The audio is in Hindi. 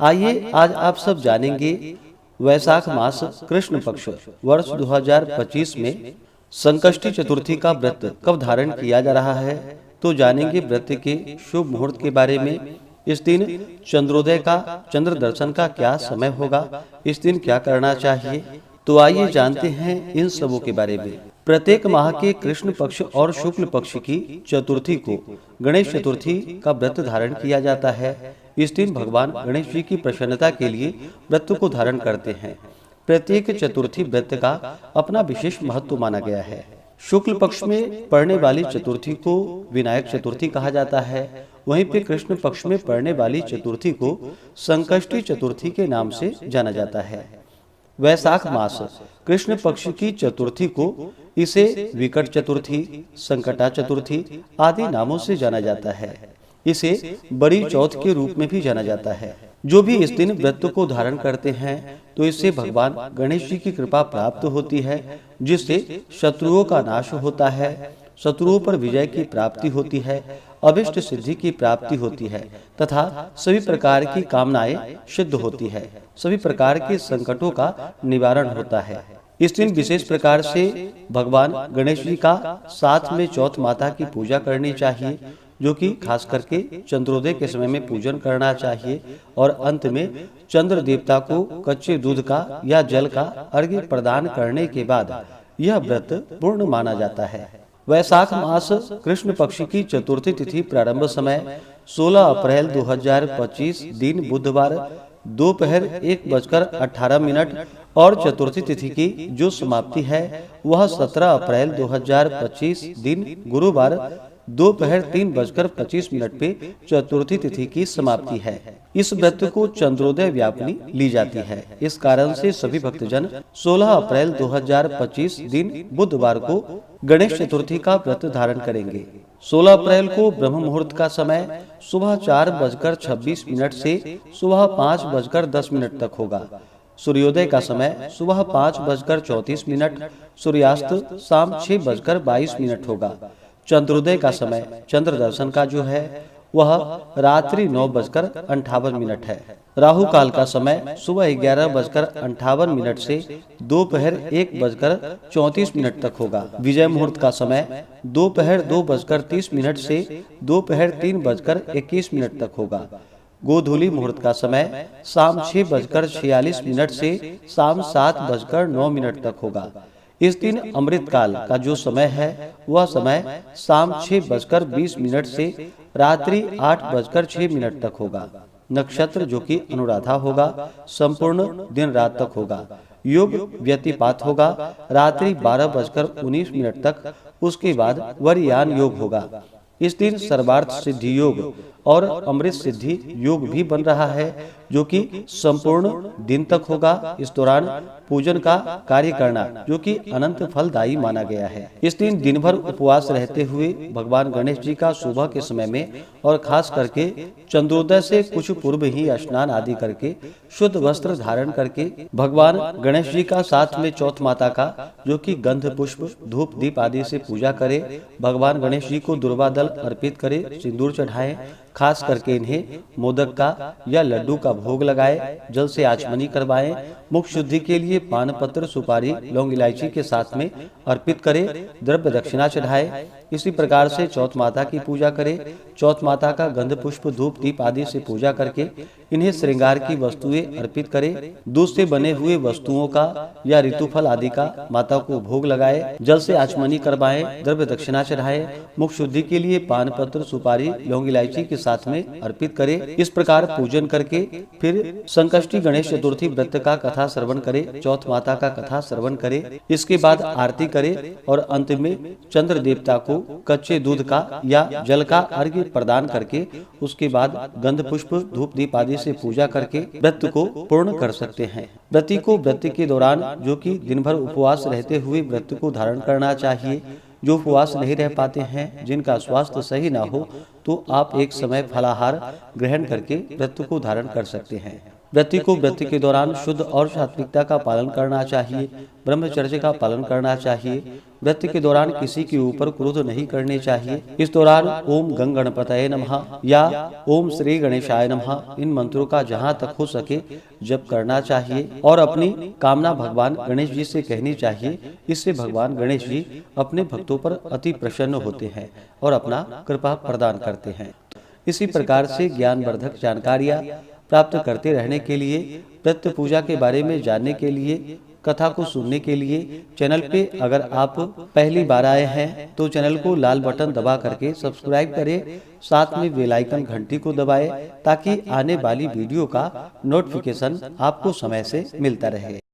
आइए आज आप सब जानेंगे वैशाख मास कृष्ण पक्ष वर्ष 2025 में संकष्टी चतुर्थी का व्रत कब धारण किया जा रहा है। तो जानेंगे व्रत के शुभ मुहूर्त के बारे में। इस दिन चंद्रोदय का चंद्र दर्शन का क्या समय होगा, इस दिन क्या करना चाहिए। तो आइए जानते हैं इन सबों के बारे में। प्रत्येक माह के कृष्ण पक्ष और शुक्ल पक्ष की चतुर्थी को गणेश चतुर्थी का व्रत धारण किया जाता है। इस दिन भगवान गणेश जी की प्रसन्नता के लिए व्रत को धारण करते हैं। प्रत्येक चतुर्थी व्रत का अपना विशेष महत्व माना गया है। शुक्ल पक्ष में पड़ने वाली चतुर्थी को विनायक चतुर्थी कहा जाता है। वहीं पे कृष्ण पक्ष में पड़ने वाली चतुर्थी को संकष्टी चतुर्थी के नाम से जाना जाता है। वैशाख मास कृष्ण पक्ष की चतुर्थी को इसे विकट चतुर्थी, संकटा चतुर्थी आदि नामों से जाना जाता है। इसे बड़ी चौथ के रूप में भी जाना जाता है। जो भी इस दिन व्रत को धारण करते हैं तो इससे भगवान गणेश जी की कृपा प्राप्त होती है, जिससे शत्रुओं का नाश होता है, शत्रुओं पर विजय की प्राप्ति होती है, अभिष्ट सिद्धि की प्राप्ति होती है तथा सभी प्रकार की कामनाएं सिद्ध होती है, सभी प्रकार के संकटों का निवारण होता है। इस दिन विशेष प्रकार से भगवान गणेश जी का साथ में चौथ माता की पूजा करनी चाहिए, जो कि खास करके चंद्रोदय के समय में पूजन करना चाहिए। और अंत में चंद्र देवता को कच्चे दूध का या जल का अर्घ्य प्रदान करने के बाद यह व्रत पूर्ण माना जाता है। वैशाख मास कृष्ण पक्ष की चतुर्थी तिथि प्रारंभ समय 16 अप्रैल 2025 दिन बुधवार दोपहर 1:18 और चतुर्थी तिथि की जो समाप्ति है वह 17 अप्रैल 2025 दिन गुरुवार दोपहर 3:25 पे चतुर्थी तिथि की समाप्ति है। इस व्रत को चंद्रोदय व्यापनी ली जाती है। इस कारण से सभी भक्तजन 16 अप्रैल 2025 दिन बुधवार को गणेश चतुर्थी का व्रत धारण करेंगे। 16 अप्रैल को ब्रह्म मुहूर्त का समय सुबह 4:26 से सुबह 5:10 तक होगा। सूर्योदय का समय सुबह 5:34, सूर्यास्त शाम 6:22 होगा। चंद्रोदय का समय चंद्र दर्शन का जो है वह रात्रि 9:58 है। राहु काल का समय सुबह 11:58 से दोपहर 1:34 तक होगा। विजय मुहूर्त का समय दोपहर 2:30 से दोपहर 3:21 तक होगा। गोधूली मुहूर्त का समय शाम 6:46 से शाम 7:09 तक होगा। इस दिन अमृत काल का जो समय है वह समय शाम 6:20 से रात्रि 8:06 तक होगा। नक्षत्र जो कि अनुराधा होगा संपूर्ण दिन रात तक होगा। योग व्यतिपात होगा रात्रि 12:19 तक। उसके बाद वरयान योग होगा। इस दिन सर्वार्थ सिद्धि योग और अमृत सिद्धि योग भी बन रहा है, जो कि संपूर्ण दिन तक होगा। इस दौरान पूजन का कार्य करना जो कि अनंत फलदायी माना गया है। इस दिन भर उपवास रहते हुए भगवान गणेश जी का सुबह के समय में और खास करके चंद्रोदय से कुछ पूर्व ही स्नान आदि करके शुद्ध वस्त्र धारण करके भगवान गणेश जी का साथ में चौथ माता का जो कि गंध पुष्प धूप दीप आदि से पूजा करे। भगवान गणेश जी को दुर्वा दल अर्पित करे, सिंदूर चढ़ाए, खास करके इन्हें मोदक का या लड्डू का भोग लगाए, जल से आचमनी करवाएं, मुख शुद्धि के लिए पान पत्र सुपारी लौंग इलायची के साथ में अर्पित करे, द्रव्य दक्षिणा चढ़ाए। इसी प्रकार से चौथ माता की पूजा करे। चौथ माता का गंध पुष्प धूप दीप आदि से पूजा करके इन्हें श्रृंगार की वस्तुएं अर्पित करे। दूध से बने हुए वस्तुओं का या ऋतुफल आदि का माता को भोग लगाए, जल से आचमनी करवाएं, द्रव्य दक्षिणा चढ़ाए, मुख शुद्धि के लिए पान पत्र सुपारी लौंग इलायची के साथ में अर्पित करे। इस प्रकार पूजन करके फिर संकष्टी गणेश चतुर्थी व्रत का कथा श्रवण करे, चौथ माता का कथा श्रवण करे। इसके बाद आरती करे और अंत में चंद्र देवता को कच्चे दूध का या जल का अर्घ्य प्रदान करके उसके बाद गंध पुष्प धूप दीप आदि से पूजा करके व्रत को पूर्ण कर सकते हैं। व्रती को व्रत के दौरान जो कि दिन भर उपवास रहते हुए व्रत को धारण करना चाहिए। जो उपवास नहीं रह पाते हैं, जिनका स्वास्थ्य सही ना हो, तो आप एक समय फलाहार ग्रहण करके व्रत को धारण कर सकते हैं। व्यक्ति को व्रत के दौरान शुद्ध और सात्विकता का पालन करना चाहिए, ब्रह्मचर्य का पालन करना चाहिए। व्रत के दौरान किसी के ऊपर क्रोध नहीं करने चाहिए। इस दौरान ओम गंग गणपतये नमः या ओम श्री गणेशाय नमः इन मंत्रों का जहाँ तक हो सके जप करना चाहिए और अपनी कामना भगवान गणेश जी से कहनी चाहिए। इससे भगवान गणेश जी अपने भक्तों पर अति प्रसन्न होते हैं और अपना कृपा प्रदान करते हैं। इसी प्रकार से ज्ञानवर्धक जानकारियाँ प्राप्त करते रहने के लिए, व्रत पूजा के बारे में जानने के लिए, कथा को सुनने के लिए चैनल पे अगर आप पहली बार आए हैं तो चैनल को लाल बटन दबा करके सब्सक्राइब करें, साथ में बेल आइकन घंटी को दबाएं ताकि आने वाली वीडियो का नोटिफिकेशन आपको समय से मिलता रहे।